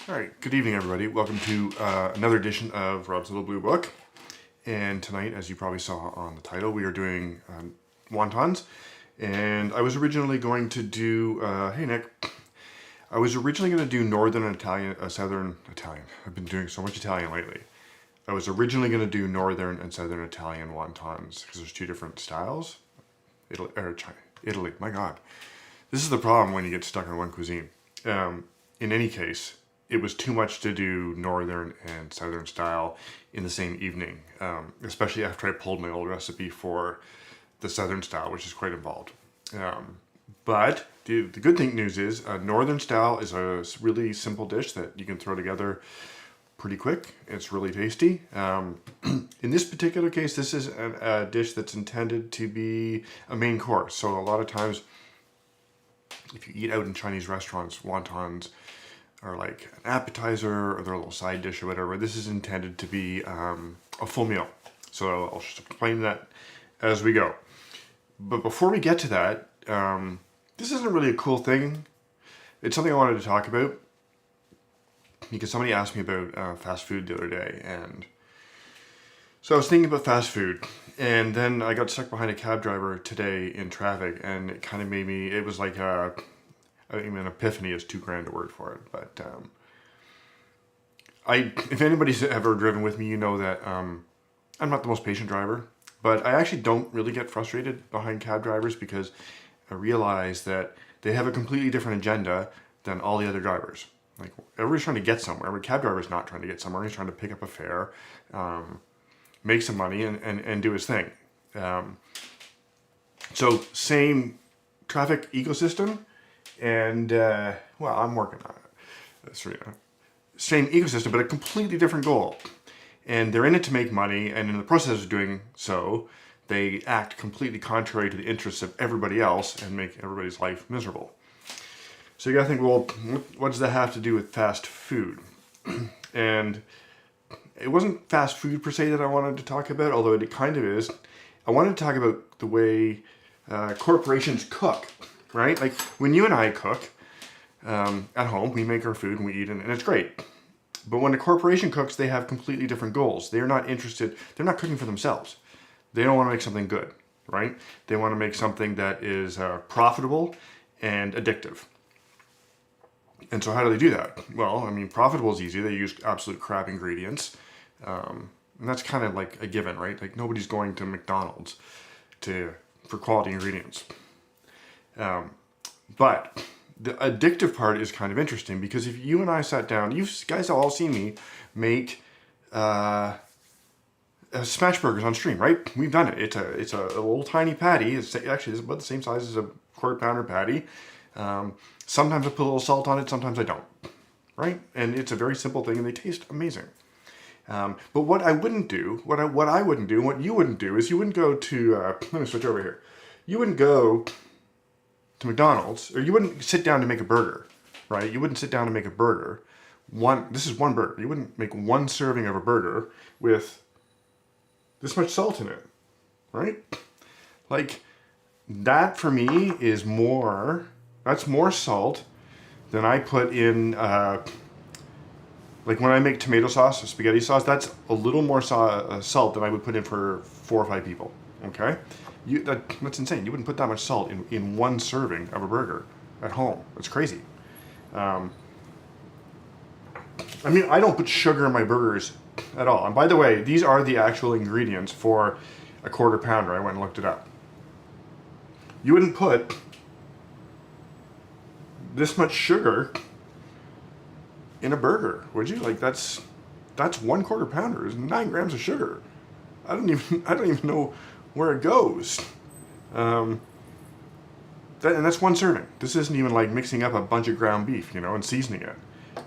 All right, good evening, everybody. Welcome to another edition of Rob's Little Blue Book. And tonight, as you probably saw on the title, we are doing wontons. And I was originally going to do, hey Nick, I was originally going to do Northern Italian, Southern Italian. I've been doing so much Italian lately. I was originally going to do Northern and Southern Italian wontons because there's two different styles. Italy, my God. This is the problem when you get stuck on one cuisine. In any case, it was too much to do Northern and Southern style in the same evening, especially after I pulled my old recipe for the Southern style, which is quite involved. But the good news is Northern style is a really simple dish that you can throw together pretty quick. It's really tasty. In this particular case, this is a dish that's intended to be a main course. So a lot of times, if you eat out in Chinese restaurants, wontons are like an appetizer or their little side dish or whatever. This is intended to be a full meal. So I'll just explain that as we go. But before we get to that, this isn't really a cool thing. It's something I wanted to talk about because somebody asked me about fast food the other day. And so I was thinking about fast food, and then I got stuck behind a cab driver today in traffic, and it kind of made me, it was like an epiphany is too grand a word for it, but if anybody's ever driven with me, you know that I'm not the most patient driver, but I actually don't really get frustrated behind cab drivers because I realize that they have a completely different agenda than all the other drivers. Like, everybody's trying to get somewhere, but cab driver's not trying to get somewhere. He's trying to pick up a fare, make some money, and do his thing. So same traffic ecosystem, and well, I'm working on it. Same ecosystem, but a completely different goal. And they're in it to make money, and in the process of doing so, they act completely contrary to the interests of everybody else and make everybody's life miserable. So you gotta think, well, what does that have to do with fast food? And it wasn't fast food per se that I wanted to talk about, although it kind of is. I wanted to talk about the way corporations cook, right? Like when you and I cook at home, we make our food and we eat it, and it's great. But when a corporation cooks, they have completely different goals. They're not interested, they're not cooking for themselves. They don't want to make something good, right? They want to make something that is profitable and addictive. And so how do they do that? Well, I mean, profitable is easy. They use absolute crap ingredients. And that's kind of like a given, right? Like nobody's going to McDonald's for quality ingredients. But the addictive part is kind of interesting because if you and I sat down, you guys have all seen me make smash burgers on stream, right? We've done it. It's a little tiny patty. It's about the same size as a quarter pounder patty. Sometimes I put a little salt on it, sometimes I don't, right? And it's a very simple thing and they taste amazing. But what I wouldn't do, what I wouldn't do, what you wouldn't do is you wouldn't go to, let me switch over here. You wouldn't go to McDonald's, or you wouldn't sit down to make a burger, right? You wouldn't sit down to make a burger. This is one burger. You wouldn't make one serving of a burger with this much salt in it, right? Like, that for me is that's more salt than I put in, like when I make tomato sauce or spaghetti sauce, that's a little more salt than I would put in for 4 or 5 people, okay? That's insane. You wouldn't put that much salt in one serving of a burger at home. That's crazy. I mean, I don't put sugar in my burgers at all. And by the way, these are the actual ingredients for a quarter pounder. I went and looked it up. You wouldn't put this much sugar in a burger, would you? Like that's 1 quarter pounder. It's 9 grams of sugar. I don't even know where it goes. And that's one serving. This isn't even like mixing up a bunch of ground beef, and seasoning it.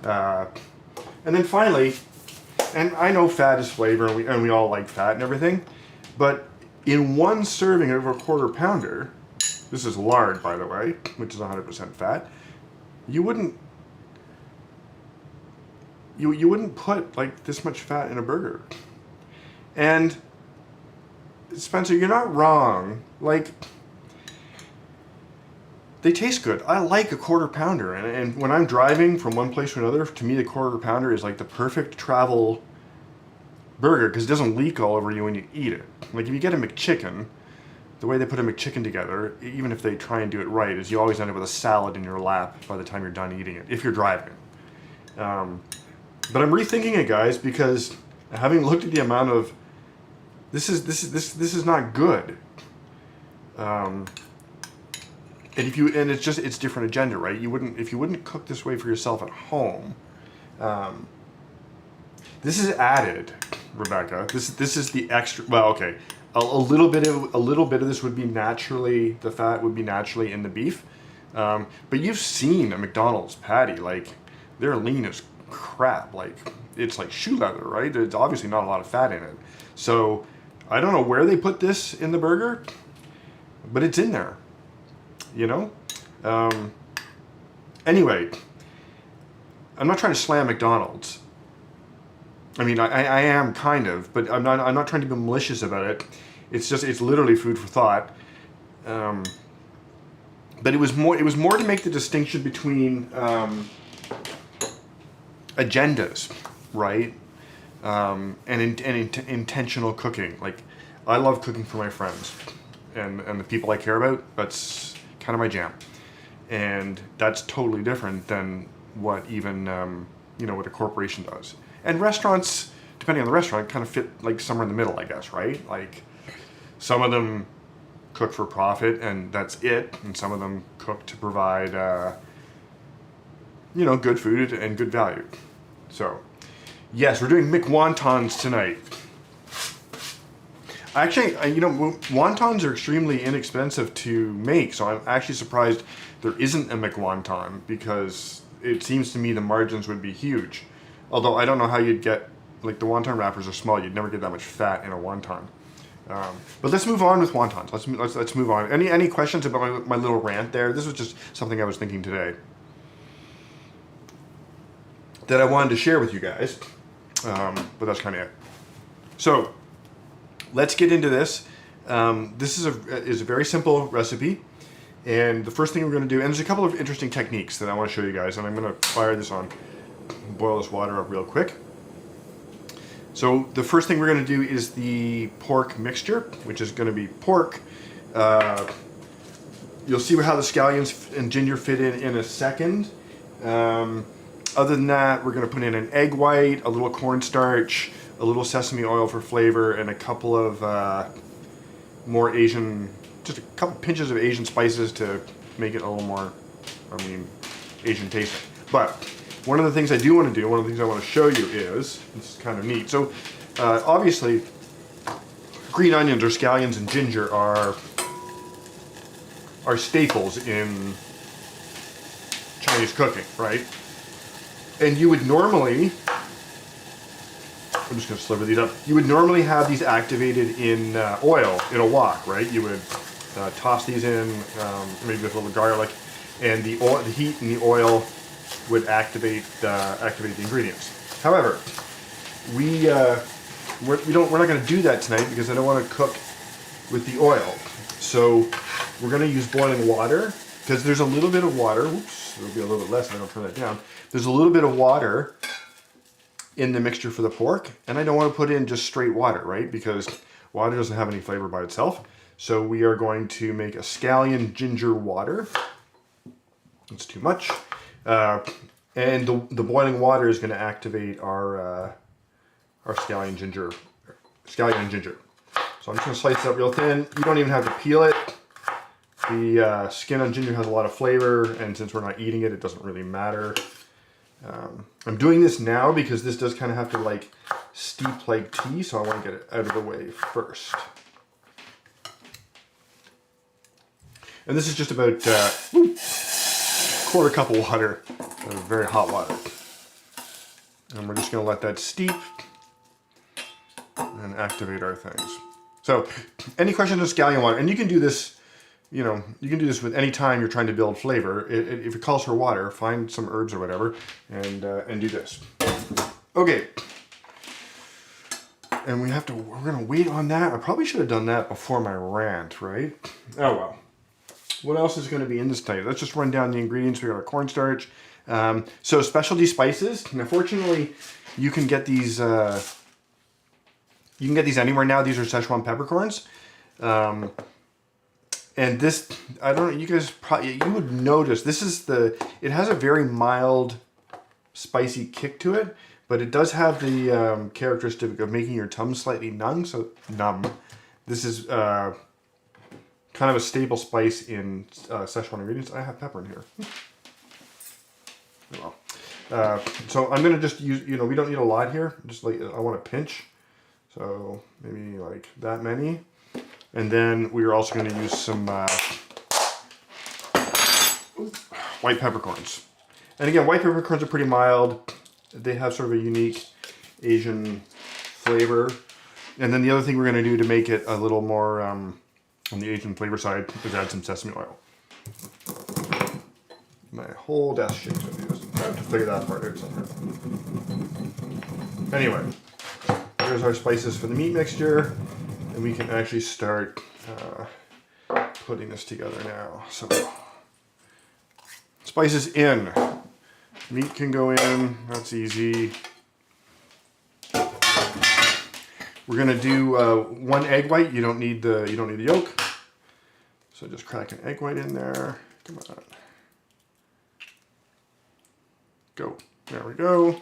And then finally, and I know fat is flavor, and we all like fat and everything, but in one serving of a quarter pounder, this is lard, by the way, which is 100% fat. You wouldn't put like this much fat in a burger. And Spencer, you're not wrong. Like, they taste good. I like a quarter pounder, and when I'm driving from one place to another, to me the quarter pounder is like the perfect travel burger because it doesn't leak all over you when you eat it. Like if you get a McChicken, the way they put a McChicken together, even if they try and do it right, is you always end up with a salad in your lap by the time you're done eating it, if you're driving. But I'm rethinking it, guys, because having looked at the amount of this is not good. And it's different agenda, right? If you wouldn't cook this way for yourself at home. This is added, Rebecca. This is the extra. Well, okay, a little bit of this would be naturally, the fat would be naturally in the beef. But you've seen a McDonald's patty, like they're lean as crap. Like it's like shoe leather, right? There's obviously not a lot of fat in it. So I don't know where they put this in the burger, but it's in there. You know. Anyway, I'm not trying to slam McDonald's. I mean, I am kind of, but I'm not trying to be malicious about it. It's literally food for thought. But it was more to make the distinction between agendas, right? And intentional cooking. Like, I love cooking for my friends and the people I care about. That's kind of my jam, and that's totally different than what even what a corporation does. And restaurants, depending on the restaurant, kind of fit like somewhere in the middle, I guess, right? Like some of them cook for profit and that's it, and some of them cook to provide good food and good value. So yes, we're doing McWontons tonight. Actually, wontons are extremely inexpensive to make, so I'm actually surprised there isn't a McWonton, because it seems to me the margins would be huge. Although I don't know how you'd get, like the wonton wrappers are small, you'd never get that much fat in a wonton. But let's move on with wontons. Let's move on. Any questions about my little rant there? This was just something I was thinking today that I wanted to share with you guys. But that's kind of it. So let's get into this. This is a very simple recipe. And the first thing we're going to do, and there's a couple of interesting techniques that I want to show you guys, and I'm going to fire this on, boil this water up real quick. So the first thing we're going to do is the pork mixture, which is going to be pork. You'll see how the scallions and ginger fit in a second. Other than that, we're going to put in an egg white, a little cornstarch, a little sesame oil for flavor, and a couple of more Asian, just a couple pinches of Asian spices to make it a little more, Asian tasting. But one of the things I do want to do, one of the things I want to show you is, this is kind of neat. So obviously, green onions or scallions and ginger are staples in Chinese cooking, right? And you would normally, I'm just going to sliver these up. You would normally have these activated in oil, in a wok, right? You would toss these in, maybe with a little garlic, and the heat and the oil would activate the ingredients. However, we're not going to do that tonight because I don't want to cook with the oil. So we're going to use boiling water, because there's a little bit of water. Oops, there'll be a little bit less if I don't turn that down. There's a little bit of water in the mixture for the pork, and I don't want to put in just straight water, right? Because water doesn't have any flavor by itself. So we are going to make a scallion ginger water. It's too much. And the boiling water is going to activate our scallion and ginger. So I'm just going to slice it up real thin. You don't even have to peel it. The skin on ginger has a lot of flavor, and since we're not eating it, it doesn't really matter. I'm doing this now because this does kind of have to like steep like tea, so I want to get it out of the way first. And this is just about quarter cup of water, very hot water. And we're just going to let that steep and activate our things. So, any questions on scallion water? And you can do this. You can do this with any time you're trying to build flavor. If it calls for water, find some herbs or whatever, and do this. Okay. And we're gonna wait on that. I probably should have done that before my rant, right? Oh well. what else is going to be in this tonight? Let's just run down the ingredients. We got our cornstarch. So specialty spices. Now, fortunately, you can get these. You can get these anywhere now. These are Szechuan peppercorns. And this, I don't know, you guys probably, you would notice, this is it has a very mild, spicy kick to it, but it does have the characteristic of making your tongue slightly numb. This is kind of a staple spice in Szechuan ingredients. I have pepper in here. Well, so I'm going to just use, we don't need a lot here. Just like, I want a pinch. So maybe like that many. And then we are also going to use some white peppercorns. And again, white peppercorns are pretty mild. They have sort of a unique Asian flavor. And then the other thing we're going to do to make it a little more on the Asian flavor side is add some sesame oil. My whole desk shakes with these. I have to figure that part out somewhere. Anyway, here's our spices for the meat mixture. And we can actually start putting this together now. So, spices in. Meat can go in. That's easy. We're gonna do 1 egg white. You don't need the yolk. So just crack an egg white in there. Come on. Go. There we go.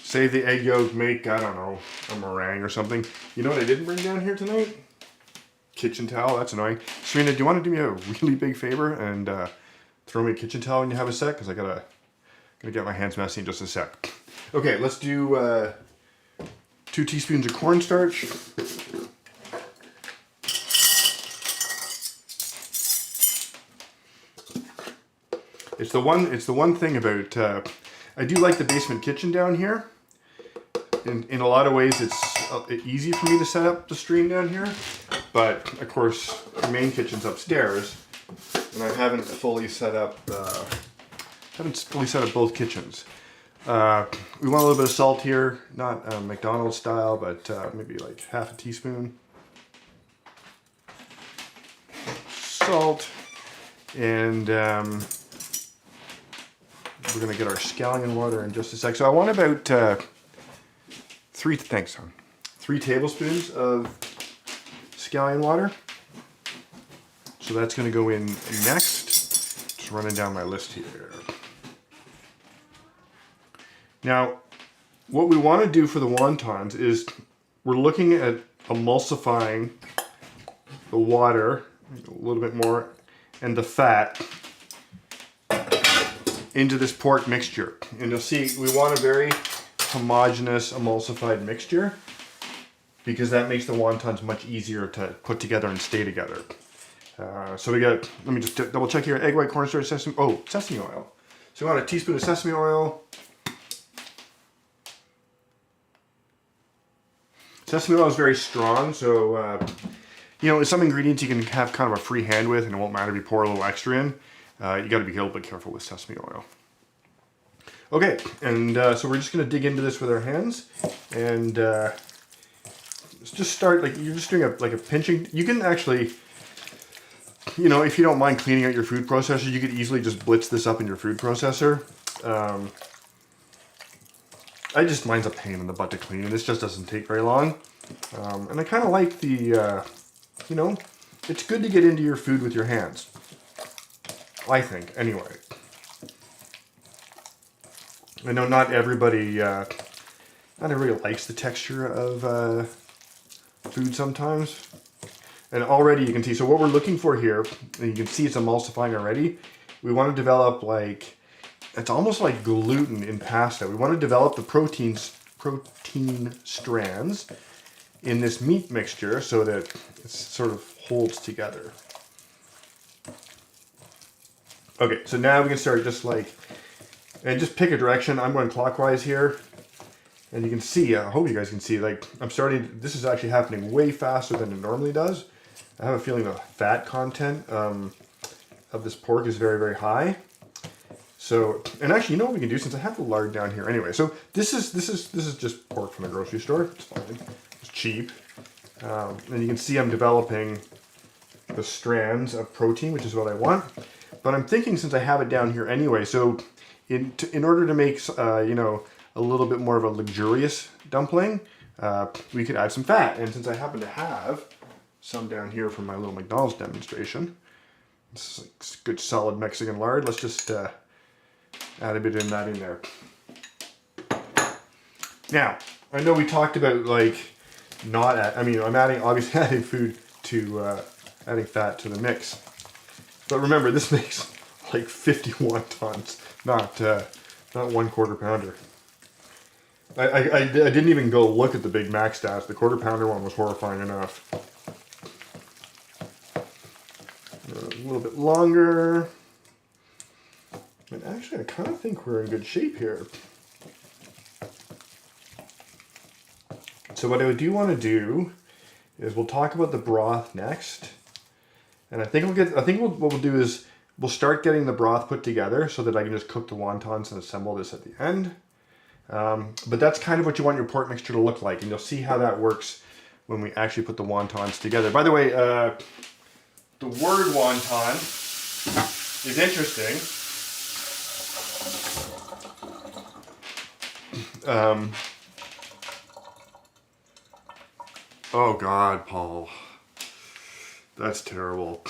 Save the egg yolk, make, I don't know, a meringue or something. You know what I didn't bring down here tonight? Kitchen towel, that's annoying. Serena, do you want to do me a really big favor and throw me a kitchen towel when you have a sec? Because I gotta get my hands messy in just a sec. Okay, let's do 2 teaspoons of cornstarch. It's the one thing about, I do like the basement kitchen down here. In a lot of ways, it's easy for me to set up the stream down here, but of course, the main kitchen's upstairs, and I haven't fully set up both kitchens. We want a little bit of salt here, not McDonald's style, but maybe like half a teaspoon. Salt, and we're gonna get our scallion water in just a sec. So I want about 3 tablespoons of scallion water. So that's going to go in next. Just running down my list here. Now, what we want to do for the wontons is we're looking at emulsifying the water a little bit more and the fat into this pork mixture. And you'll see we want a very homogeneous emulsified mixture because that makes the wontons much easier to put together and stay together. So we got, let me just double check here, egg white, cornstarch, sesame oil. So we want a teaspoon of sesame oil. Sesame oil is very strong, so some ingredients you can have kind of a free hand with and it won't matter if you pour a little extra in. You got to be a little bit careful with sesame oil. Okay, and so we're just going to dig into this with our hands, and just start, like, you're just doing a pinching. You can actually, if you don't mind cleaning out your food processor, you could easily just blitz this up in your food processor. Mine's a pain in the butt to clean. This just doesn't take very long. And I kind of like the, it's good to get into your food with your hands. I think, anyway. I know not everybody likes the texture of food sometimes. And already you can see, so what we're looking for here, and you can see it's emulsifying already, we want to develop it's almost like gluten in pasta. We want to develop the protein strands in this meat mixture so that it sort of holds together. Okay, so now we can start and just pick a direction. I'm going clockwise here. And you can see, I hope you guys can see, this is actually happening way faster than it normally does. I have a feeling the fat content of this pork is very, very high. So, and actually, you know what we can do since I have the lard down here anyway. So this is just pork from the grocery store. It's fine. It's cheap. And you can see I'm developing the strands of protein, which is what I want. But I'm thinking, since I have it down here anyway, so in order to make you know, a little bit more of a luxurious dumpling, we could add some fat. And since I happen to have some down here from my little McDonald's demonstration, this is like good solid Mexican lard. Let's just add a bit of that in there. Now, I know we talked about like not add, I mean, I'm obviously adding food to adding fat to the mix. But remember, this makes like 50 wontons, not 1/4 pounder. I didn't even go look at the Big Mac stats. The 1/4 pounder one was horrifying enough. A little bit longer. And actually, I kind of think we're in good shape here. So what I do want to do is we'll talk about the broth next. And what we'll do is we'll start getting the broth put together so that I can just cook the wontons and assemble this at the end. But that's kind of what you want your pork mixture to look like, and you'll see how that works when we actually put the wontons together. By the way, the word wonton is interesting. Oh God, Paul. That's terrible.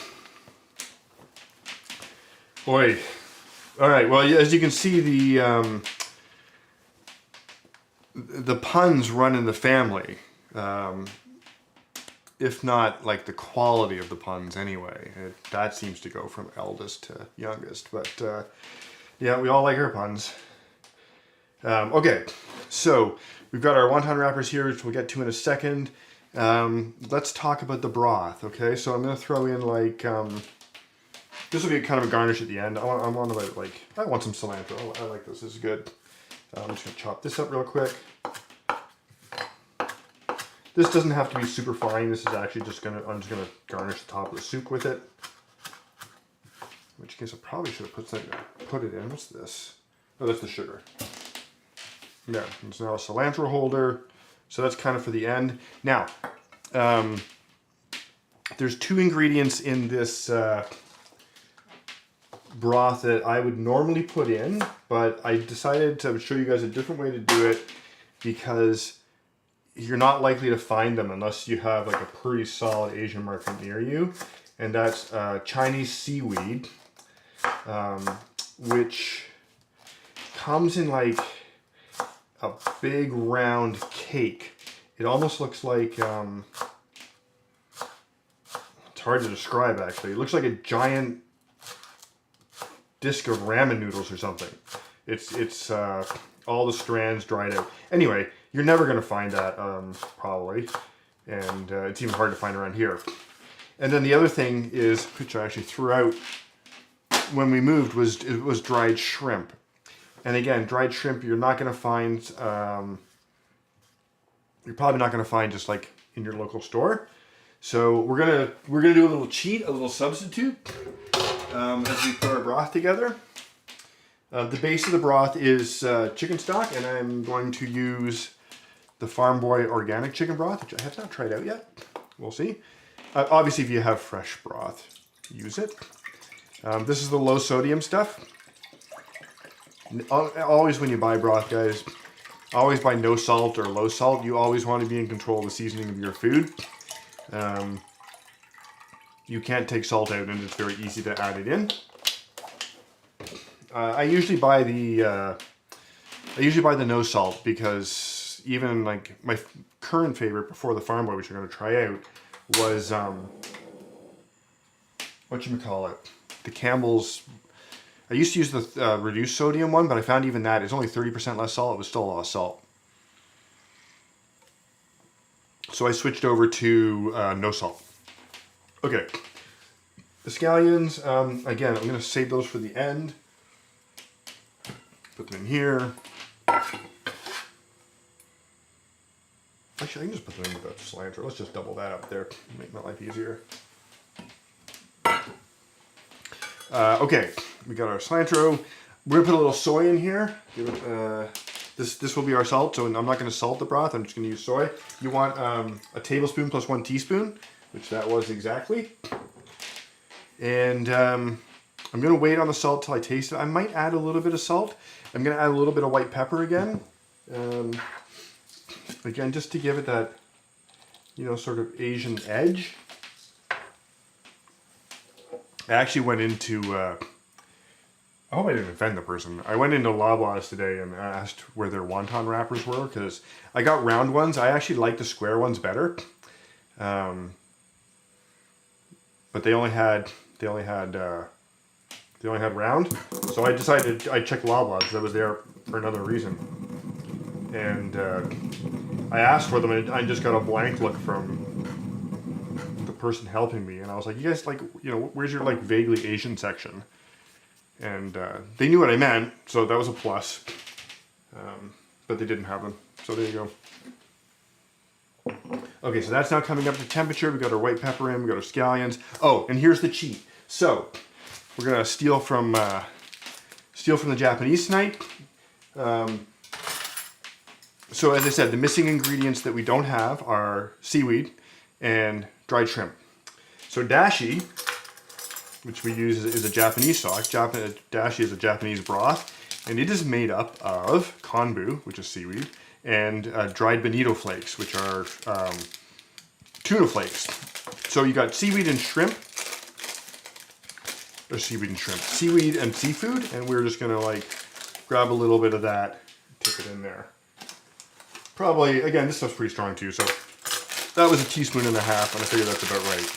Boy. All right, well, as you can see, the puns run in the family. If not like the quality of the puns anyway. That seems to go from eldest to youngest. But yeah, we all like our puns. Okay, so we've got our wonton wrappers here, which we'll get to in a second. Let's talk about the broth, okay? So I'm going to throw in like, this will be kind of a garnish at the end. I want some cilantro. I like this. This is good. I'm just going to chop this up real quick. This doesn't have to be super fine. This is actually I'm just going to garnish the top of the soup with it. In which case I probably should have put it in. What's this? Oh, that's the sugar. Yeah, it's now a cilantro holder. So that's kind of for the end. Now, there's 2 ingredients in this broth that I would normally put in, but I decided to show you guys a different way to do it because you're not likely to find them unless you have like a pretty solid Asian market near you. And that's Chinese seaweed, which comes in like a big round cake. It almost looks like, it's hard to describe actually. It looks like a giant disc of ramen noodles or something. It's all the strands dried out. Anyway, you're never going to find that probably, and it's even hard to find around here. And then the other thing is, which I actually threw out when we moved, was dried shrimp. And again, dried shrimp you're not going to find. You're probably not going to find just like in your local store. So we're gonna do a little cheat, a little substitute as we put our broth together. The base of the broth is chicken stock, and I'm going to use the Farm Boy organic chicken broth, which I have not tried out yet. We'll see. Obviously, if you have fresh broth, use it. This is the low sodium stuff. Always when you buy broth, guys, always buy no salt or low salt. You always want to be in control of the seasoning of your food. You can't take salt out, and it's very easy to add it in. I usually buy the no salt because even like my current favorite before the Farm Boy, which I'm going to try out, was whatchamacallit, the Campbell's. I used to use the reduced sodium one, but I found even that it's only 30% less salt. It was still a lot of salt. So I switched over to no salt. Okay. The scallions, again, I'm going to save those for the end. Put them in here. Actually, I can just put them in with that cilantro. Let's just double that up there. Make my life easier. Okay, we got our cilantro. We're gonna put a little soy in here. Give it, this will be our salt, so I'm not gonna salt the broth. I'm just gonna use soy. You want a tablespoon plus 1 teaspoon, which that was exactly. And I'm going to wait on the salt till I taste it. I might add a little bit of salt. I'm going to add a little bit of white pepper again. Again, just to give it that, sort of Asian edge. I actually went into, I hope I didn't offend the person. I went into Loblaws today and asked where their wonton wrappers were, because I got round ones. I actually like the square ones better. But they only had round. So I decided I'd check Loblaws. I was there for another reason. And I asked for them, and I just got a blank look from the person helping me. And I was like, you guys, like, where's your, like, vaguely Asian section? And they knew what I meant, so that was a plus. But they didn't have them. So there you go. Okay, so that's now coming up to temperature. We got our white pepper in, we got our scallions. Oh, and here's the cheat. So we're gonna steal from the Japanese tonight. So as I said, the missing ingredients that we don't have are seaweed and dried shrimp. So dashi, which we use, is a Japanese sauce. Dashi is a Japanese broth, and it is made up of konbu, which is seaweed, and dried bonito flakes, which are tuna flakes. So you got seaweed and shrimp, or seaweed and seafood, and we're just gonna like grab a little bit of that, tip it in there. Probably, again, this stuff's pretty strong too, so that was 1.5 teaspoons, and I figure that's about right.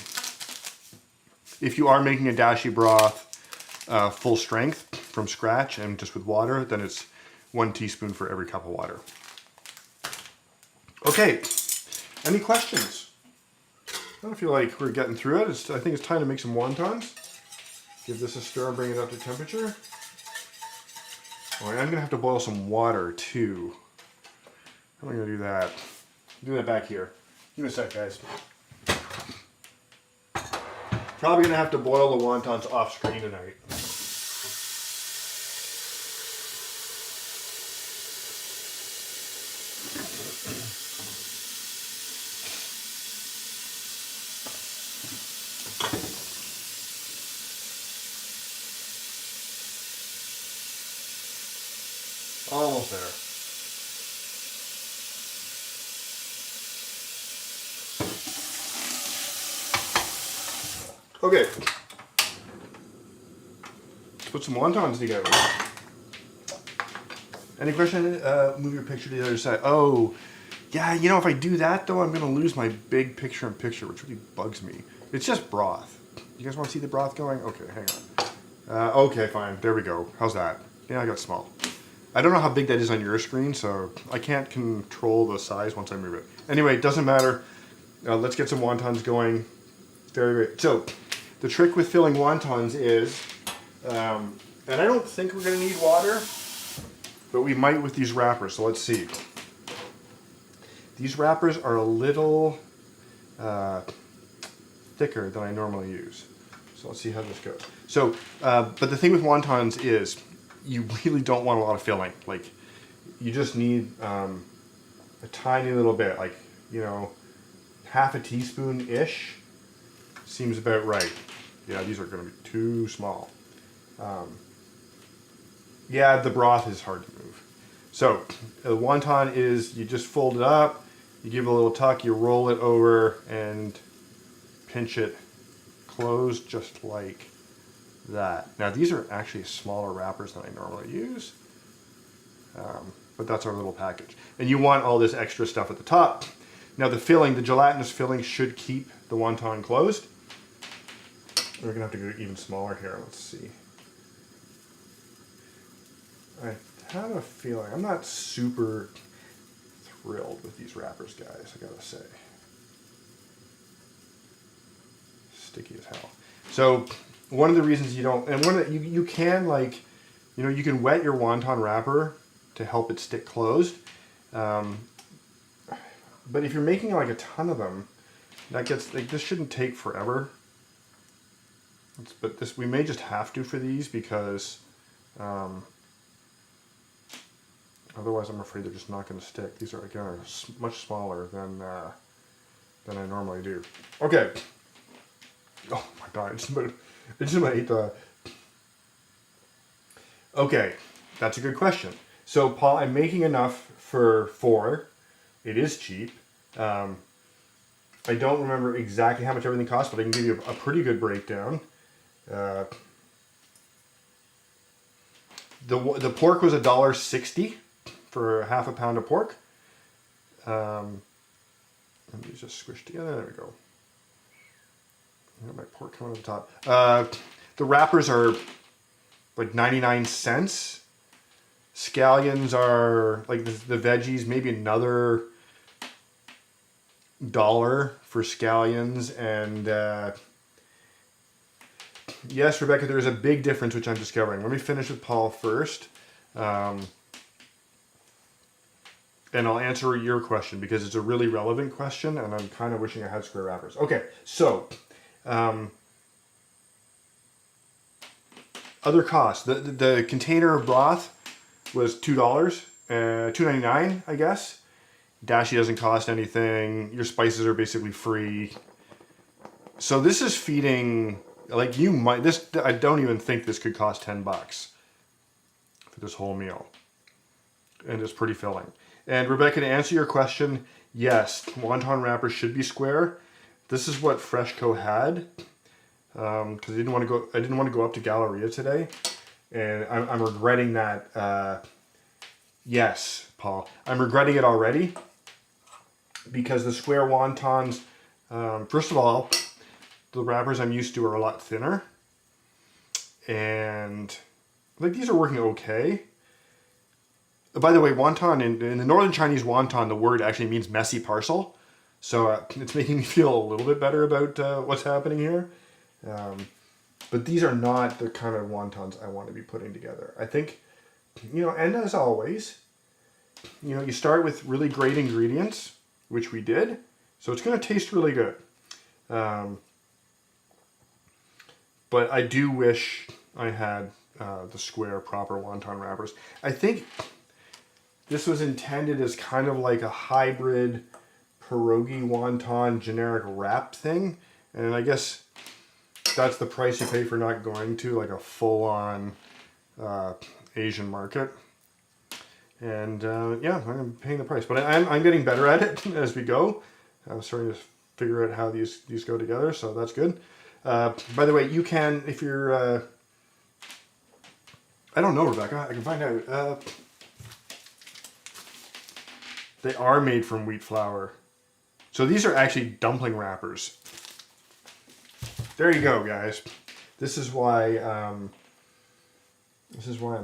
If you are making a dashi broth full strength from scratch and just with water, then it's 1 teaspoon for every cup of water. Okay, any questions? I don't feel like we're getting through it. I think it's time to make some wontons. Give this a stir and bring it up to temperature. Oh, I'm gonna have to boil some water too. How am I gonna do that? Do that back here. Give me a sec, guys. Probably gonna have to boil the wontons off screen tonight. Almost there. Okay. Let's put some wontons together. Any question? Move your picture to the other side. Oh, yeah, if I do that, though, I'm going to lose my big picture-in-picture, which really bugs me. It's just broth. You guys want to see the broth going? Okay, hang on. Okay, fine. There we go. How's that? Yeah, I got small. I don't know how big that is on your screen, so I can't control the size once I move it. Anyway, it doesn't matter. Let's get some wontons going. Very great. So, the trick with filling wontons is, and I don't think we're going to need water, but we might with these wrappers, so let's see. These wrappers are a little thicker than I normally use. So let's see how this goes. So, but the thing with wontons is, you really don't want a lot of filling. Like, you just need a tiny little bit, like, 1/2 teaspoon-ish seems about right. Yeah, these are going to be too small. Yeah, the broth is hard to move. So, the wonton is, you just fold it up, you give it a little tuck, you roll it over, and pinch it closed just like that. Now, these are actually smaller wrappers than I normally use, but that's our little package. And you want all this extra stuff at the top. Now, the gelatinous filling should keep the wonton closed. We're gonna have to go even smaller here. Let's see. I have a feeling, I'm not super thrilled with these wrappers, guys, I gotta say. Sticky as hell. So, one of the reasons you don't, and you can, like, you can wet your wonton wrapper to help it stick closed. But if you're making like a ton of them, this shouldn't take forever. But we may just have to for these because otherwise I'm afraid they're just not going to stick. These are, again, much smaller than I normally do. Okay, Oh my god, I just about ate the... Okay, that's a good question. So Paul, I'm making enough for 4. It is cheap. I don't remember exactly how much everything costs, but I can give you a pretty good breakdown. The pork was $1.60 for half a pound of pork. Let me just squish together. There we go. I got my pork coming on the top. The wrappers are like 99 cents. Scallions are like the veggies, maybe another $1 for scallions. And yes, Rebecca, there is a big difference which I'm discovering. Let me finish with Paul first. And I'll answer your question because it's a really relevant question and I'm kind of wishing I had square wrappers. Okay, so other costs. The container of broth was $2, $2.99, I guess. Dashi doesn't cost anything. Your spices are basically free. So this is feeding, like you might, I don't even think this could cost $10 for this whole meal. And it's pretty filling. And Rebecca, to answer your question, yes, wonton wrappers should be square. This is what Freshco had, because I didn't want to go up to Galleria today, and I'm regretting that. Yes, Paul, I'm regretting it already because the square wontons. First of all, the wrappers I'm used to are a lot thinner, and like these are working okay. By the way, wonton, in the Northern Chinese wonton, the word actually means messy parcel. So it's making me feel a little bit better about what's happening here. But these are not the kind of wontons I want to be putting together. I think, and as always, you start with really great ingredients, which we did. So it's going to taste really good. But I do wish I had the square proper wonton wrappers. I think this was intended as kind of like a hybrid pierogi wonton generic wrap thing. And I guess that's the price you pay for not going to like a full-on Asian market. And yeah, I'm paying the price. But I'm getting better at it as we go. I'm starting to figure out how these go together, so that's good. By the way, you can, if you're... I don't know, Rebecca. I can find out. They are made from wheat flour. So these are actually dumpling wrappers. There you go, guys. This is why I'm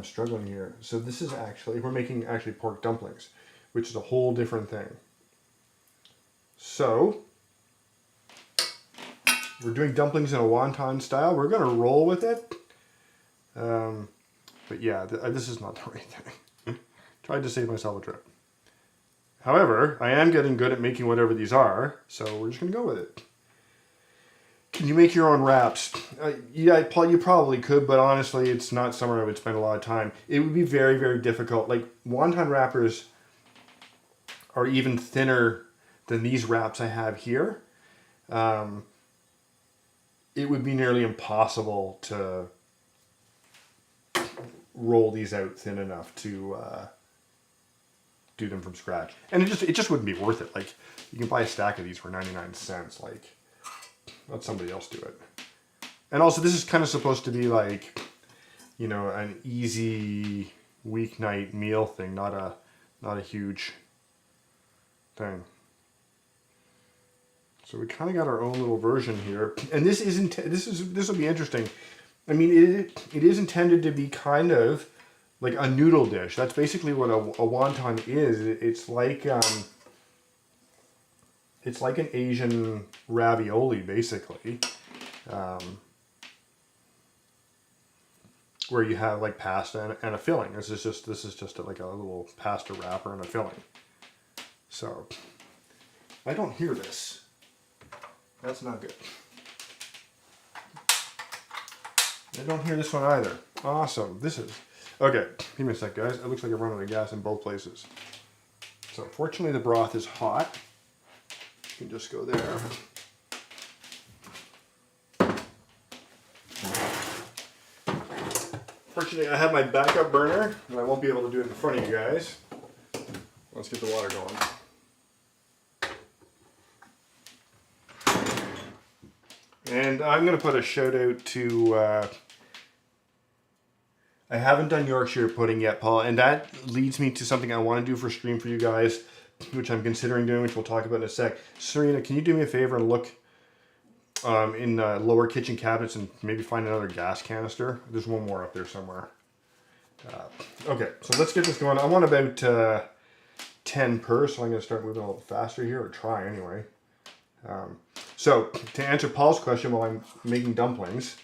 struggling here. So this is we're making pork dumplings, which is a whole different thing. So we're doing dumplings in a wonton style. We're gonna roll with it. But yeah, this is not the right thing. Tried to save myself a trip. However, I am getting good at making whatever these are, so we're just going to go with it. Can you make your own wraps? Yeah, Paul, you probably could, but honestly, it's not somewhere I would spend a lot of time. It would be very, very difficult. Like, wonton wrappers are even thinner than these wraps I have here. It would be nearly impossible to roll these out thin enough to... do them from scratch, and it just wouldn't be worth it. Like, you can buy a stack of these for 99 cents. Like, let somebody else do it. And also, this is kind of supposed to be like, an easy weeknight meal thing, not a huge thing. So we kind of got our own little version here, and this will be interesting. I mean, it is intended to be kind of like a noodle dish. That's basically what a wonton is. It's like an Asian ravioli, basically, where you have like pasta and a filling. This is just like a little pasta wrapper and a filling. So I don't hear this. That's not good. I don't hear this one either. Awesome. This is... Okay, give me a sec, guys. It looks like I'm running out of gas in both places. So fortunately the broth is hot. You can just go there. Fortunately, I have my backup burner, and I won't be able to do it in front of you guys. Let's get the water going. And I'm going to put a shout out to, I haven't done Yorkshire pudding yet, Paul, and that leads me to something I want to do for stream for you guys, which I'm considering doing, which we'll talk about in a sec. Serena, can you do me a favor and look in lower kitchen cabinets and maybe find another gas canister? There's one more up there somewhere. Okay, so let's get this going. I want about 10 per, so I'm going to start moving a little faster here, or try anyway. So, to answer Paul's question while I'm making dumplings,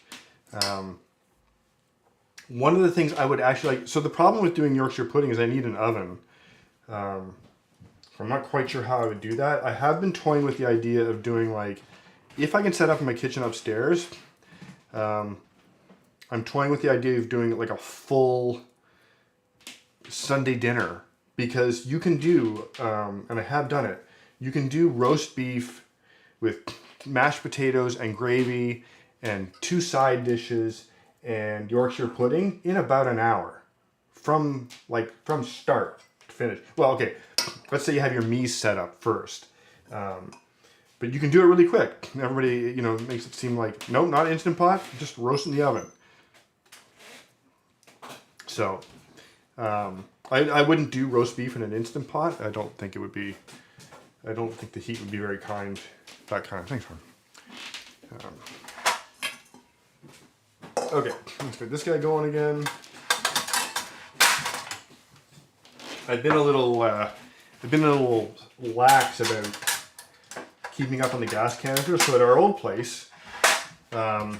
one of the things I would actually like, so the problem with doing Yorkshire pudding is I need an oven. I'm not quite sure how I would do that. I have been toying with the idea of doing like, if I can set up in my kitchen upstairs, I'm toying with the idea of doing like a full Sunday dinner, because you can do, and I have done it, you can do roast beef with mashed potatoes and gravy and 2 side dishes and Yorkshire pudding in about an hour from start to finish. Well, okay, let's say you have your mise set up first. But you can do it really quick. Everybody, makes it seem like, no, not Instant Pot, just roast in the oven. So, I wouldn't do roast beef in an Instant Pot. I don't think the heat would be very kind. That kind of thing. Okay, let's get this guy going again. I've been a little lax about keeping up on the gas canister. So at our old place, I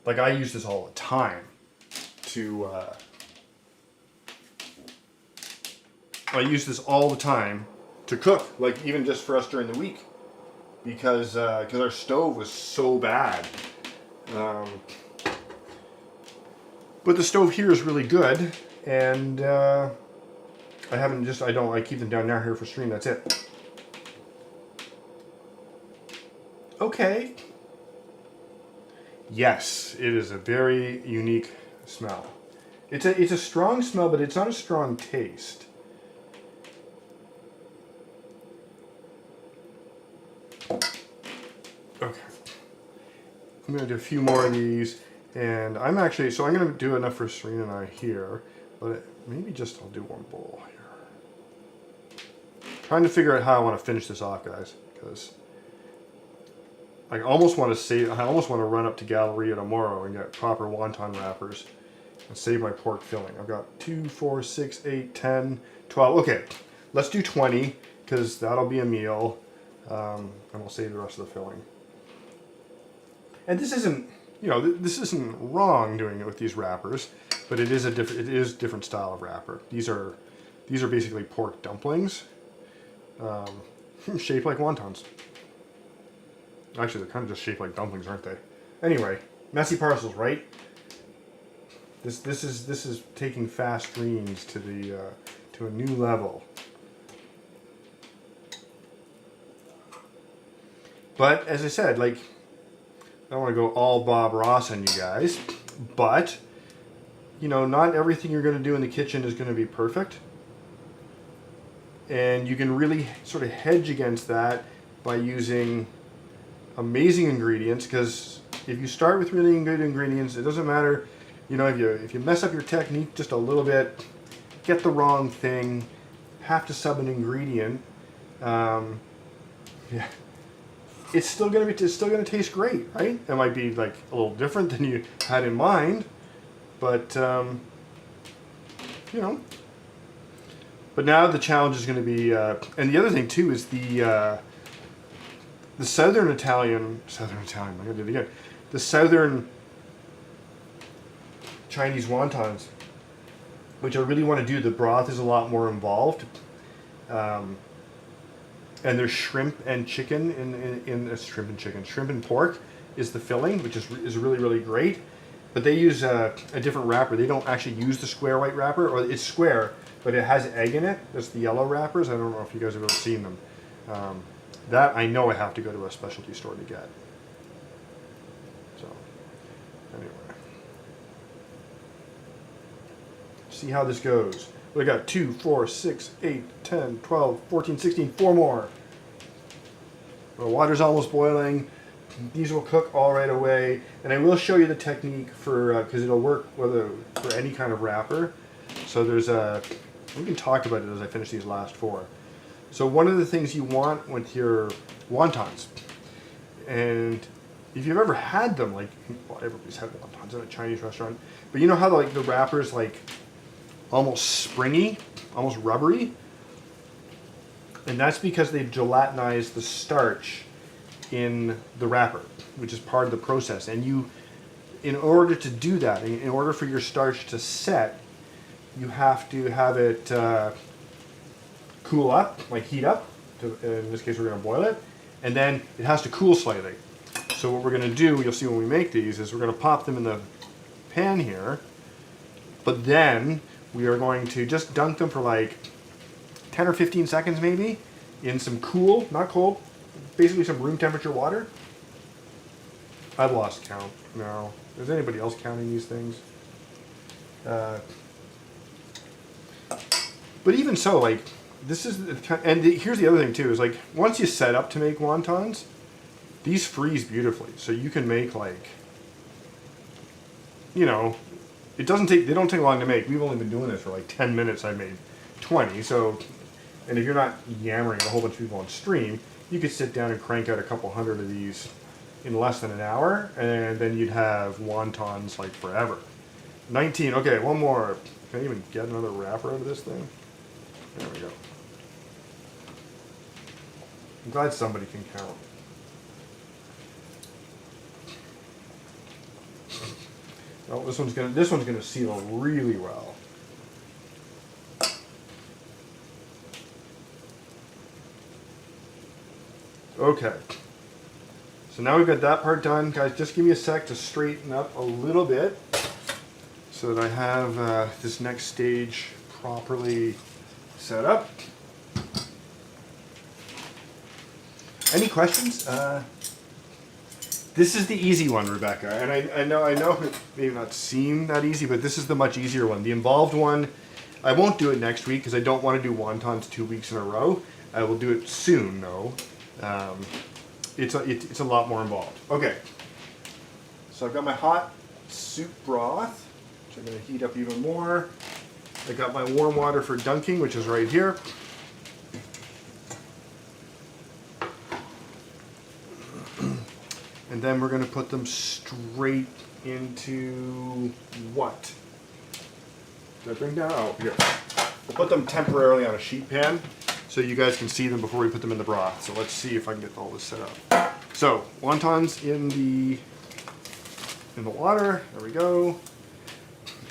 use this all the time to. I use this all the time to cook, like even just for us during the week, because our stove was so bad. But the stove here is really good, and I keep them down there here for stream. That's it. Okay. Yes, it is a very unique smell. It's a strong smell, but it's not a strong taste. Okay. I'm going to do a few more of these, and I'm going to do enough for Serena and I here, but maybe just I'll do one bowl here. Trying to figure out how I want to finish this off, guys, because I almost want to run up to Galleria tomorrow and get proper wonton wrappers and save my pork filling. I've got 2, 4, 6, 8, 10, 12. Okay, let's do 20, because that'll be a meal, and we'll save the rest of the filling. And this isn't, this isn't wrong doing it with these wrappers, but it is a different style of wrapper. These are basically pork dumplings, shaped like wontons. Actually, they're kind of just shaped like dumplings, aren't they? Anyway, messy parcels, right? This is taking fast greens to a new level. But as I said, I don't want to go all Bob Ross on you guys, but not everything you're going to do in the kitchen is going to be perfect, and you can really sort of hedge against that by using amazing ingredients. Because if you start with really good ingredients, it doesn't matter, if you mess up your technique just a little bit, get the wrong thing, have to sub an ingredient, it's still gonna taste great, right? It might be a little different than you had in mind, but But now the challenge is going to be, and the other thing too is the southern Italian. I'm gonna do it again. The southern Chinese wontons, which I really want to do. The broth is a lot more involved. And there's shrimp and chicken in shrimp and pork is the filling, which is really, really great. But they use a different wrapper. They don't actually use the square white wrapper, or it's square, but it has egg in it. That's the yellow wrappers. I don't know if you guys have ever seen them. That I know I have to go to a specialty store to get. So, anyway. See how this goes. We got 2, 4, 6, 8, 10, 12, 14, 16, 4 more. The water's almost boiling. These will cook all right away. And I will show you the technique for, because it'll work for any kind of wrapper. So there's we can talk about it as I finish these last 4. So one of the things you want with your wontons, and if you've ever had them, like, well, everybody's had wontons in a Chinese restaurant, but you know how the wrapper's like almost springy, almost rubbery? And that's because they've gelatinized the starch in the wrapper, which is part of the process. And you, in order to do that, in order for your starch to set, you have to have it cool up, like heat up. In this case, we're going to boil it. And then it has to cool slightly. So what we're going to do, you'll see when we make these, is we're going to pop them in the pan here. But then we are going to just dunk them for like 10 or 15 seconds maybe in some cool, not cold, basically some room temperature water. I've lost count now. Is anybody else counting these things? But even so, like, this is, here's the other thing too, is like, once you set up to make wontons, these freeze beautifully. So you can make like, you know, they don't take long to make. We've only been doing this for like 10 minutes. I made 20. So, and if you're not yammering a whole bunch of people on stream, you could sit down and crank out a couple hundred of these in less than an hour, and then you'd have wontons like forever. 19, okay, one more. Can I even get another wrapper out of this thing? There we go. I'm glad somebody can count. Oh, this one's gonna seal really well. Okay. So now we've got that part done. Guys, just give me a sec to straighten up a little bit so that I have this next stage properly set up. Any questions? This is the easy one, Rebecca, and I know it may not seem that easy, but this is the much easier one. The involved one, I won't do it next week because I don't want to do wontons 2 weeks in a row. I will do it soon, though. It's a lot more involved. Okay, so I've got my hot soup broth, which I'm going to heat up even more. I got my warm water for dunking, which is right here. And then we're going to put them straight into what? Did I bring down? Oh, here. We'll put them temporarily on a sheet pan so you guys can see them before we put them in the broth. So let's see if I can get all this set up. So wontons in the water. There we go.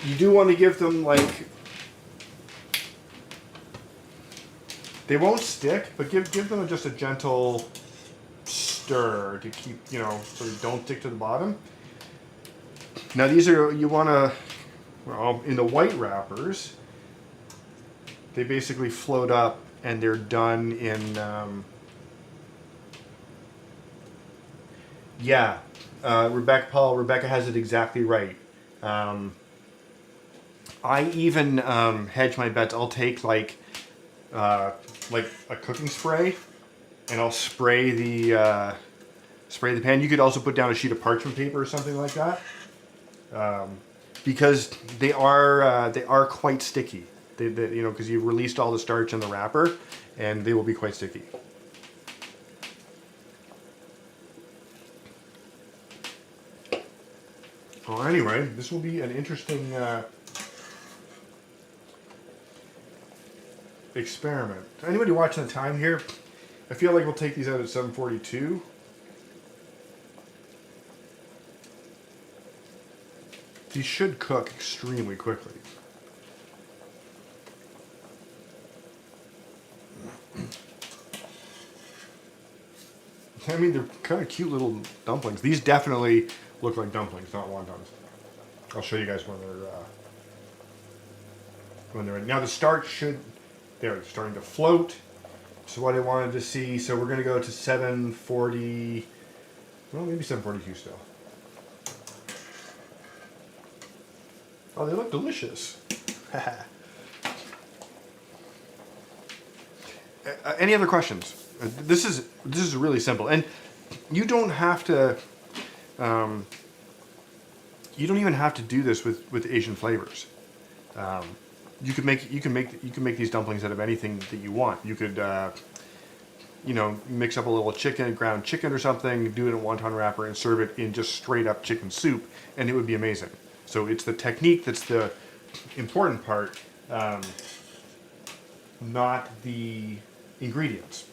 You do want to give them like, they won't stick, but give them just a gentle stir to keep, you know, so they don't stick to the bottom. Now these are, you want to, well, in the white wrappers, they basically float up and they're done in, yeah, Rebecca has it exactly right. I even hedge my bets. I'll take like a cooking spray, and I'll spray the pan. You could also put down a sheet of parchment paper or something like that, because they are quite sticky. They you know, because you've released all the starch in the wrapper, and they will be quite sticky. Well, anyway, this will be an interesting experiment. Anybody watching the time here? I feel like we'll take these out at 7:42. These should cook extremely quickly. I mean, they're kind of cute little dumplings. These definitely look like dumplings, not wontons. I'll show you guys when they're ready. Now the starch should, they're starting to float. So what I wanted to see, so we're going to go to 740, well, maybe 742 still. Oh, they look delicious. Any other questions? This is really simple, and you don't have to. You don't even have to do this with Asian flavors. You can make these dumplings out of anything that you want. You could you know, mix up a little chicken, ground chicken or something, do it in a wonton wrapper, and serve it in just straight up chicken soup, and it would be amazing. So it's the technique that's the important part, not the ingredients.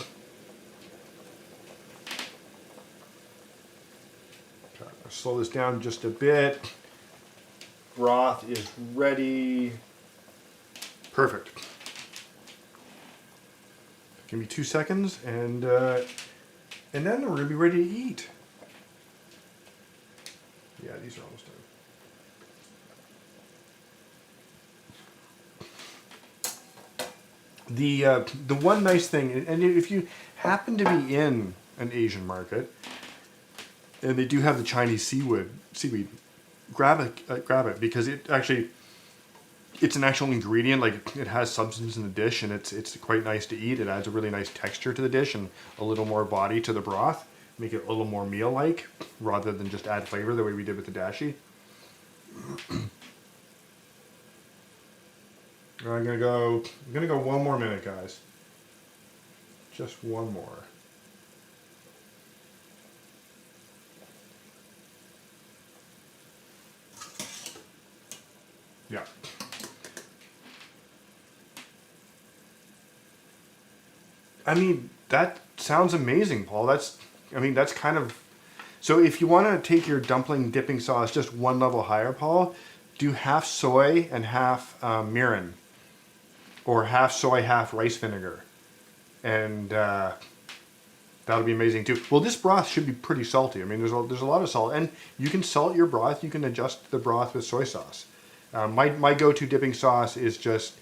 Okay, I'll slow this down just a bit. Broth is ready. Perfect. Give me 2 seconds, and then we're gonna be ready to eat. Yeah, these are almost done. The one nice thing, and if you happen to be in an Asian market, and they do have the Chinese seaweed, grab it because it's an actual ingredient. Like, it has substance in the dish, and it's quite nice to eat. It adds a really nice texture to the dish and a little more body to the broth. Make it a little more meal-like rather than just add flavor the way we did with the dashi. I'm gonna go one more minute, guys. Just one more. Yeah. I mean, that sounds amazing, Paul. That's kind of... So if you want to take your dumpling dipping sauce just one level higher, Paul, do half soy and half mirin. Or half soy, half rice vinegar. And that'll be amazing too. Well, this broth should be pretty salty. I mean, there's a lot of salt. And you can salt your broth. You can adjust the broth with soy sauce. My go-to dipping sauce is just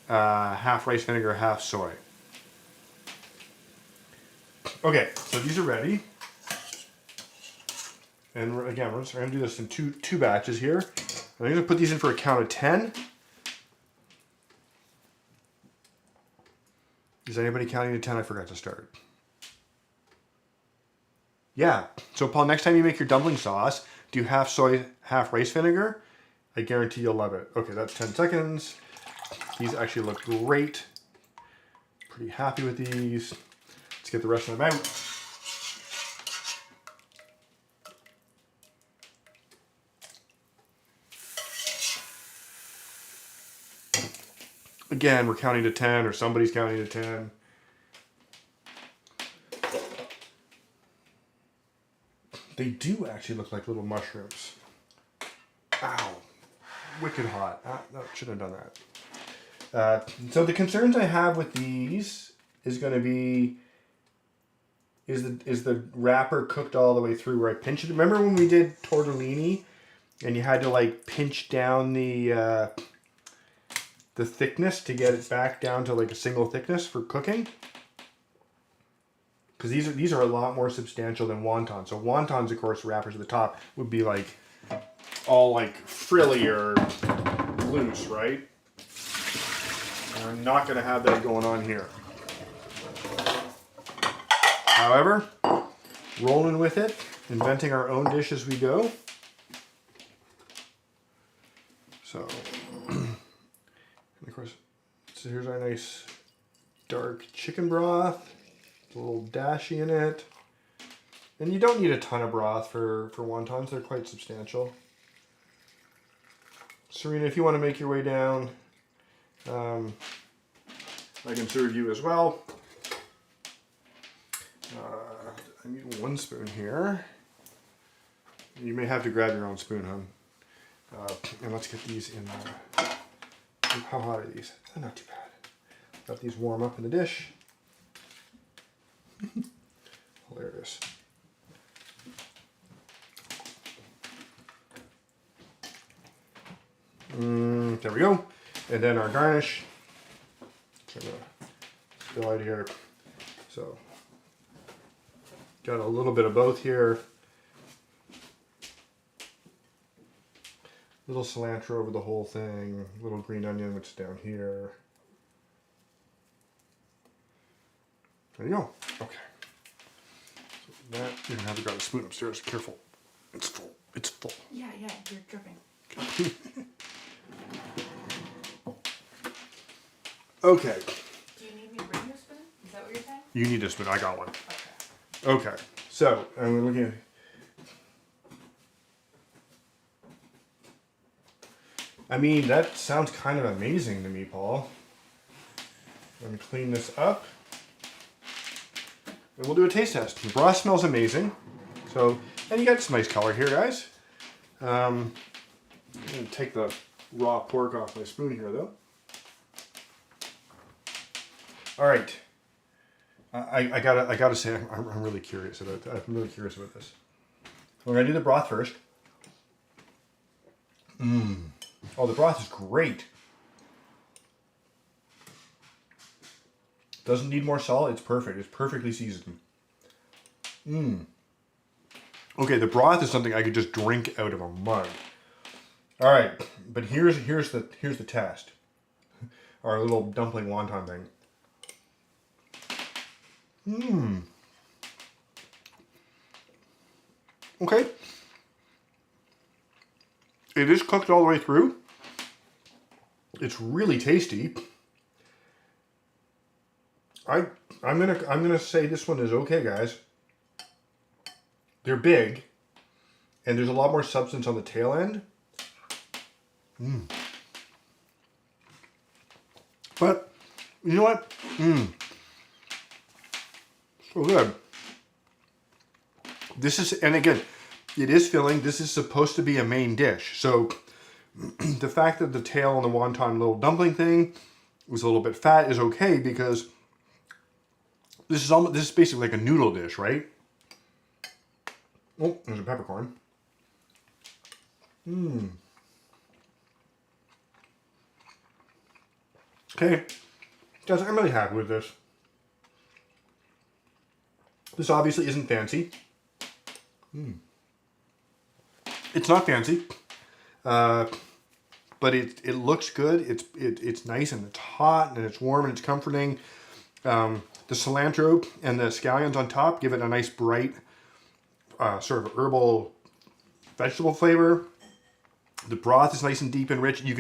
half rice vinegar, half soy. Okay, so these are ready. And again, we're going to do this in two batches here. I'm going to put these in for a count of 10. Is anybody counting to 10? I forgot to start. Yeah. So Paul, next time you make your dumpling sauce, do half soy, half rice vinegar. I guarantee you'll love it. Okay, that's 10 seconds. These actually look great. Pretty happy with these. Let's get the rest of them out. Again, we're counting to 10, or somebody's counting to 10. They do actually look like little mushrooms. Ow. Wicked hot. No, shouldn't have done that. So the concerns I have with these is going to be, is the wrapper cooked all the way through where I pinch it? Remember when we did tortellini and you had to like pinch down the thickness to get it back down to like a single thickness for cooking? Because these are a lot more substantial than wontons. So wontons, of course, wrappers at the top would be like all like frilly or loose, right? And I'm not going to have that going on here. However, rolling with it, inventing our own dish as we go. So, and of course, so here's our nice dark chicken broth. A little dashi in it. And you don't need a ton of broth for wontons. They're quite substantial. Serena, if you want to make your way down, I can serve you as well. I need 1 spoon here. You may have to grab your own spoon, hon. And let's get these in there. How hot are these? They're not too bad. Let these warm up in the dish. Hilarious. There we go. And then our garnish. I'm going to spill out here. So, got a little bit of both here. Little cilantro over the whole thing. Little green onion, which is down here. There you go. Okay. So that, you're gonna have to grab a spoon upstairs. Careful. It's full. It's full. Yeah, you're dripping. Okay. Do you need me to bring you a spoon? Is that what you're saying? You need a spoon. I got one. Okay. Okay. So, I'm looking at... I mean, that sounds kind of amazing to me, Paul. Let me clean this up. And we'll do a taste test. The broth smells amazing. So, and you got some nice color here, guys. I'm going to take the raw pork off my spoon here, though. All right. I gotta say, I'm really curious about that. I'm really curious about this. We're gonna do the broth first. Oh, the broth is great. Doesn't need more salt. It's perfect. It's perfectly seasoned. Okay, the broth is something I could just drink out of a mug. All right, but here's the test. Our little dumpling wonton thing. Okay. It is cooked all the way through. It's really tasty. I'm gonna say this one is okay, guys. They're big, and there's a lot more substance on the tail end. But you know what? So good. This is, and again, it is filling. This is supposed to be a main dish. So the fact that the tail on the wonton little dumpling thing was a little bit fat is okay, because this is basically like a noodle dish, right? Oh, there's a peppercorn. Okay, guys, I'm really happy with this. This obviously isn't fancy. It's not fancy, but it looks good. It's nice and it's hot and it's warm and it's comforting. The cilantro and the scallions on top give it a nice bright sort of herbal vegetable flavor. The broth is nice and deep and rich. You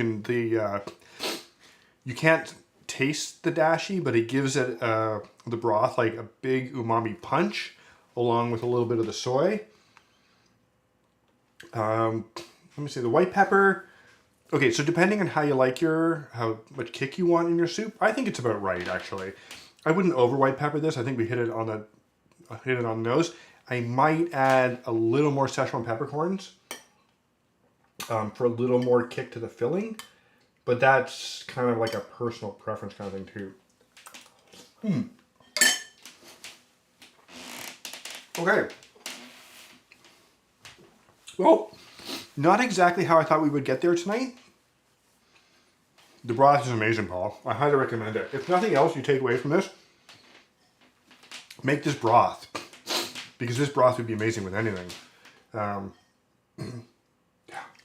can't taste the dashi, but it gives it the broth like a big umami punch, along with a little bit of the soy. Let me see, the white pepper. Okay, so depending on how you like how much kick you want in your soup, I think it's about right, actually. I wouldn't over white pepper this. I think we hit it on the nose. I might add a little more Szechuan peppercorns for a little more kick to the filling, but that's kind of like a personal preference kind of thing too. Okay. Well, not exactly how I thought we would get there tonight. The broth is amazing, Paul. I highly recommend it. If nothing else you take away from this, make this broth, because this broth would be amazing with anything. Yeah,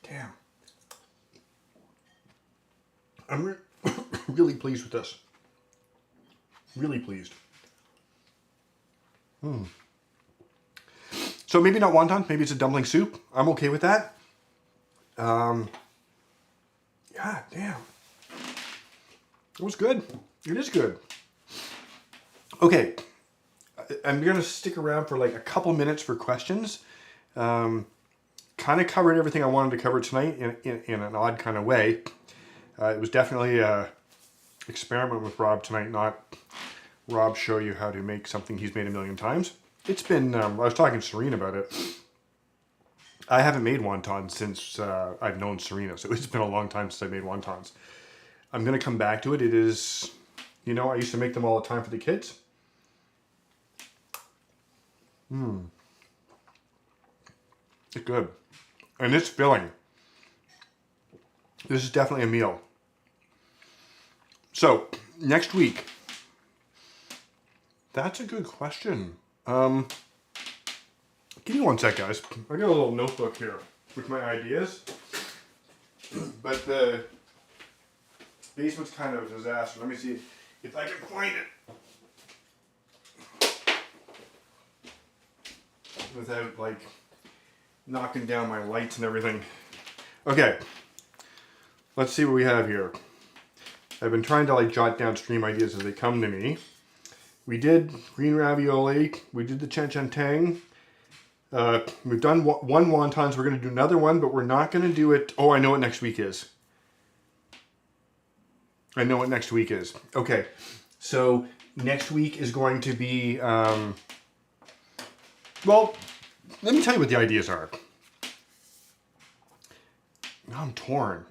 damn. I'm really pleased with this. Really pleased. So maybe not wonton, maybe it's a dumpling soup. I'm okay with that. Yeah, damn. It was good. It is good. Okay, I'm going to stick around for like a couple minutes for questions. Kind of covered everything I wanted to cover tonight in an odd kind of way. It was definitely an experiment with Rob tonight, not Rob show you how to make something he's made a million times. It's been, I was talking to Serena about it. I haven't made wontons since I've known Serena, so it's been a long time since I made wontons. I'm going to come back to it. It is, I used to make them all the time for the kids. It's good. And it's filling. This is definitely a meal. So, next week. That's a good question. Give me one sec, guys. I got a little notebook here with my ideas. But the basement's kind of a disaster. Let me see if I can find it without like knocking down my lights and everything. Okay, let's see what we have here. I've been trying to like jot down stream ideas as they come to me. We did green ravioli. We did the chen chen tang. We've done one wontons. We're going to do another one, but we're not going to do it. Oh, I know what next week is. I know what next week is. Okay, so next week is going to be, well, let me tell you what the ideas are. Now I'm torn.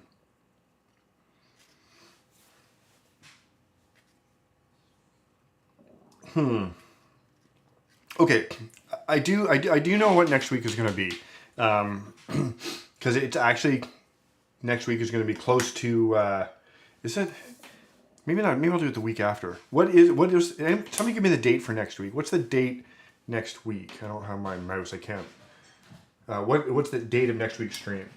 Okay, I do know what next week is going to be, because it's actually next week is going to be close to. Is it? Maybe not. Maybe I'll do it the week after. What is? Somebody give me the date for next week. What's the date next week? I don't have my mouse. I can't. What's the date of next week's stream?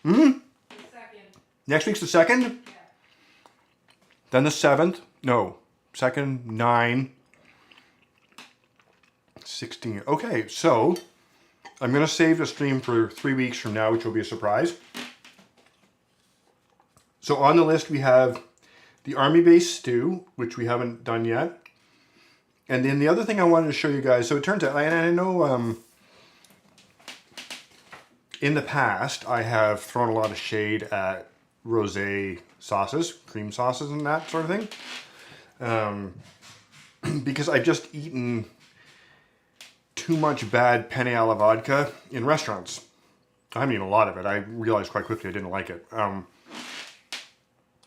The 2nd. Next week's the 2nd? Yeah. Then the 7th? No. 2nd, 9, 16. Okay, so I'm going to save the stream for 3 weeks from now, which will be a surprise. So on the list we have the army base stew, which we haven't done yet. And then the other thing I wanted to show you guys, so it turns out, and I know in the past I have thrown a lot of shade at rosé sauces, cream sauces and that sort of thing. Because I've just eaten too much bad penne alla vodka in restaurants. I mean, a lot of it. I realized quite quickly I didn't like it.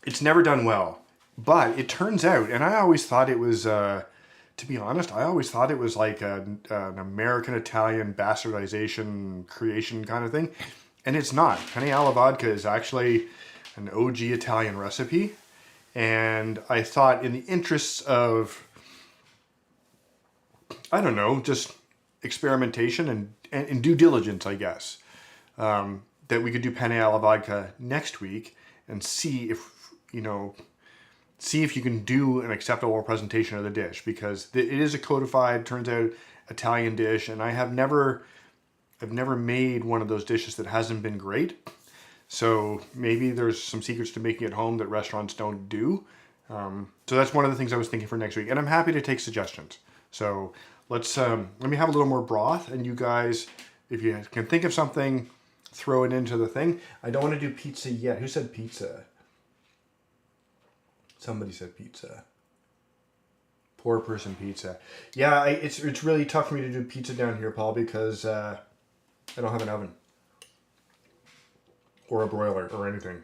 It's never done well. But it turns out, and I always thought it was, to be honest, I always thought it was like an American-Italian bastardization creation kind of thing. And it's not. Penne alla vodka is actually an OG Italian recipe. And I thought in the interests of, I don't know, just experimentation and due diligence, I guess, that we could do penne alla vodka next week and see if, you can do an acceptable presentation of the dish, because it is a codified, turns out, Italian dish, and I've never made one of those dishes that hasn't been great. So maybe there's some secrets to making it home that restaurants don't do. So that's one of the things I was thinking for next week, and I'm happy to take suggestions. So let me have a little more broth, and you guys, if you can think of something, throw it into the thing. I don't want to do pizza yet. Who said pizza? Somebody said pizza. Poor person pizza. Yeah, it's really tough for me to do pizza down here, Paul, because I don't have an oven. Or a broiler or anything.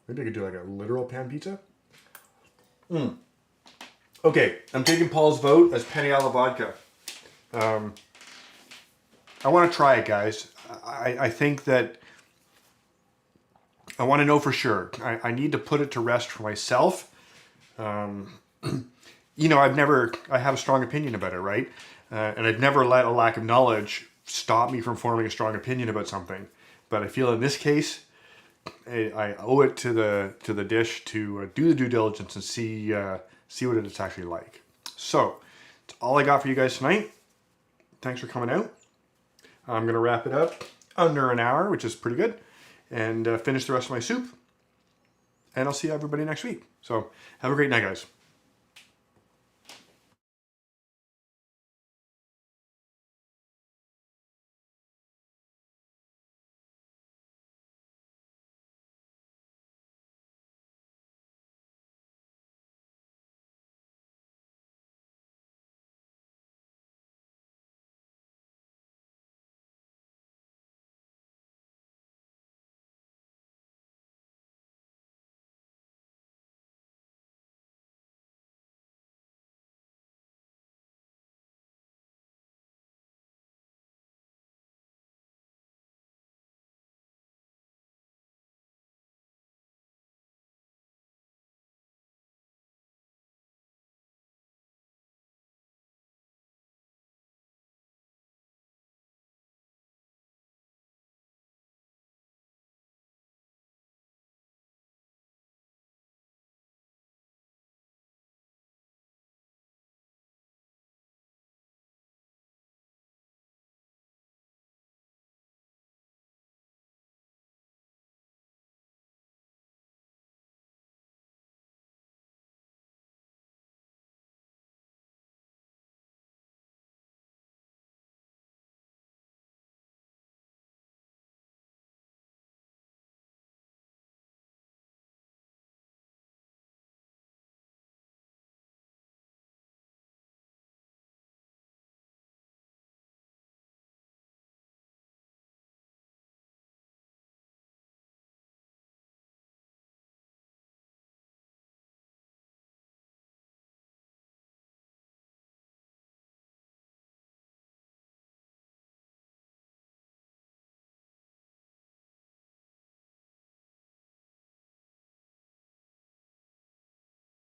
Maybe I could do like a literal pan pizza. Okay, I'm taking Paul's vote as penne alla vodka. I want to try it, guys. I think that I want to know for sure. I need to put it to rest for myself. I have a strong opinion about it, right? And I've never let a lack of knowledge stop me from forming a strong opinion about something. But I feel in this case, I owe it to the dish to do the due diligence and see what it's actually like. So, that's all I got for you guys tonight. Thanks for coming out. I'm going to wrap it up under an hour, which is pretty good, and finish the rest of my soup. And I'll see everybody next week. So, have a great night, guys.